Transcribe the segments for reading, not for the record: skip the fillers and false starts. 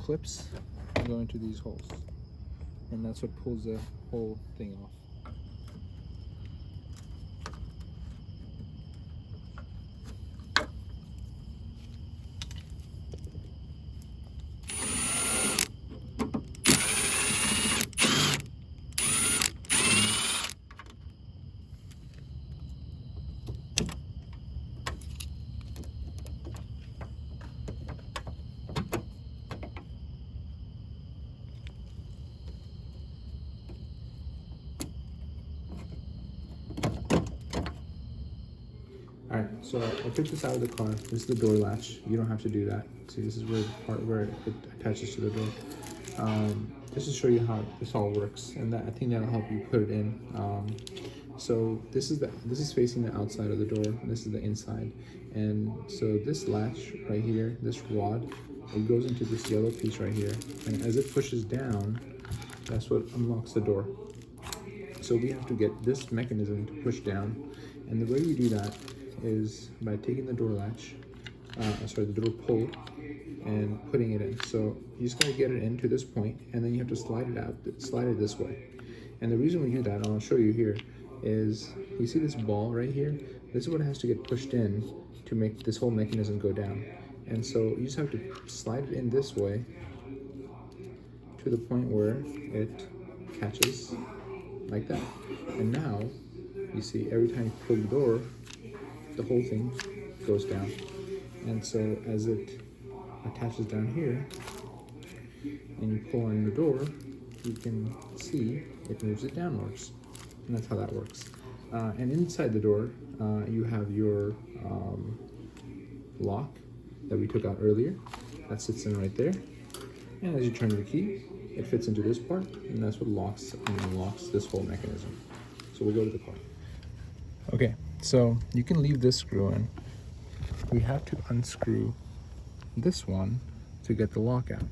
clips go into these holes, and that's what pulls the whole thing off. Alright, so I took this out of the car. This is the door latch. You don't have to do that. See, this is where the part where it attaches to the door. Just to show you how this all works, and that I think that'll help you put it in. So this is facing the outside of the door. This is the inside, and so this latch right here, this rod, it goes into this yellow piece right here, and as it pushes down, that's what unlocks the door. So we have to get this mechanism to push down, and the way we do that is by taking the door latch, the door pull, and putting it in. So you just gotta get it into this point, and then you have to slide it this way. And the reason we do that, and I'll show you here, is you see this ball right here? This is what has to get pushed in to make this whole mechanism go down. And so you just have to slide it in this way to the point where it catches like that. And now you see every time you pull the door, the whole thing goes down. And so as it attaches down here and you pull on the door, you can see it moves it downwards. And that's how that works. And inside the door, you have your lock that we took out earlier. That sits in right there. And as you turn the key, it fits into this part, and that's what locks and unlocks this whole mechanism. So we go to the car. Okay, so you can leave this screw in. We have to unscrew this one to get the lock out.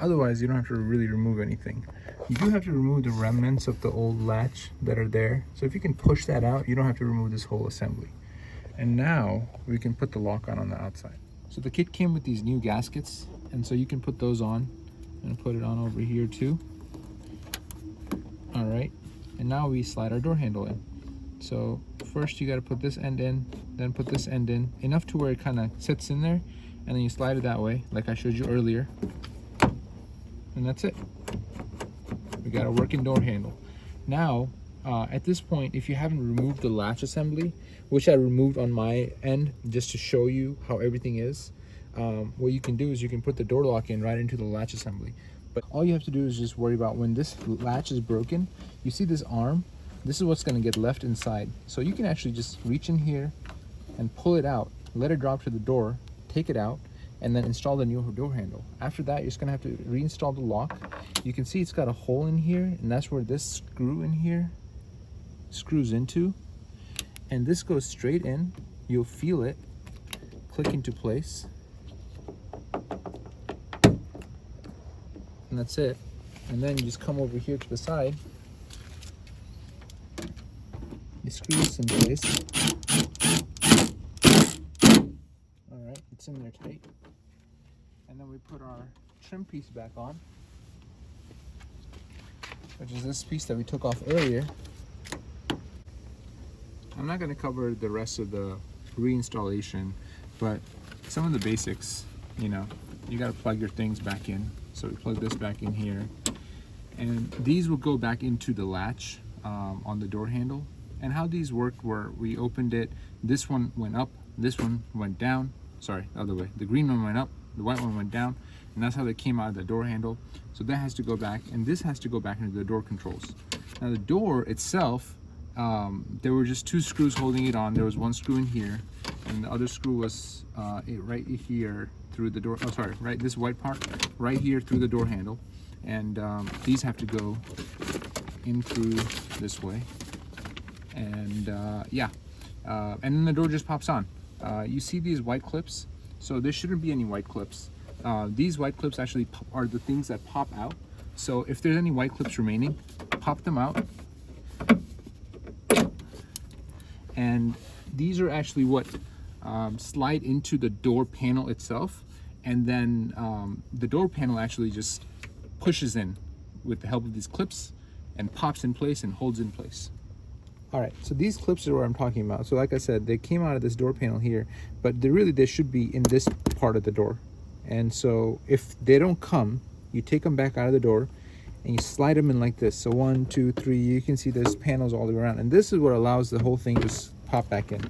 Otherwise, you don't have to really remove anything. You do have to remove the remnants of the old latch that are there. So if you can push that out, you don't have to remove this whole assembly. And now we can put the lock on the outside. So the kit came with these new gaskets, and so you can put those on and put it on over here too. All right, and now we slide our door handle in. So first you got to put this end in, then put this end in, enough to where it kind of sits in there, and then you slide it that way, like I showed you earlier. And that's it. We got a working door handle. Now, at this point, if you haven't removed the latch assembly, which I removed on my end just to show you how everything is, what you can do is you can put the door lock in right into the latch assembly. But all you have to do is just worry about when this latch is broken, you see this arm, this is what's going to get left inside. So you can actually just reach in here and pull it out, let it drop to the door, take it out, and then install the new door handle. After that, you're just gonna have to reinstall the lock. You can see it's got a hole in here, and that's where this screw in here screws into. And this goes straight in. You'll feel it click into place. And that's it. And then you just come over here to the side. You screw this in place. All right, it's in there tight. And then we put our trim piece back on, which is this piece that we took off earlier. I'm not going to cover the rest of the reinstallation, but some of the basics, you know, you got to plug your things back in. So we plug this back in here, and these will go back into the latch on the door handle. And how these worked were we opened it, this one went up, this one went down, sorry, the other way. The green one went up, the white one went down, and that's how they came out of the door handle. So that has to go back, and this has to go back into the door controls. Now the door itself, there were just two screws holding it on. There was one screw in here, and the other screw was right here through the door. Oh, sorry, right, this white part right here through the door handle, and these have to go in through this way, and and then the door just pops on. You see these white clips? So there shouldn't be any white clips. These white clips actually are the things that pop out. So if there's any white clips remaining, pop them out. And these are actually what slide into the door panel itself. and then the door panel actually just pushes in with the help of these clips and pops in place and holds in place. All right, so these clips are what I'm talking about. So like I said, they came out of this door panel here, but they should be in this part of the door. And so if they don't come, you take them back out of the door and you slide them in like this. So 1, 2, 3, you can see there's panels all the way around. And this is what allows the whole thing to pop back in.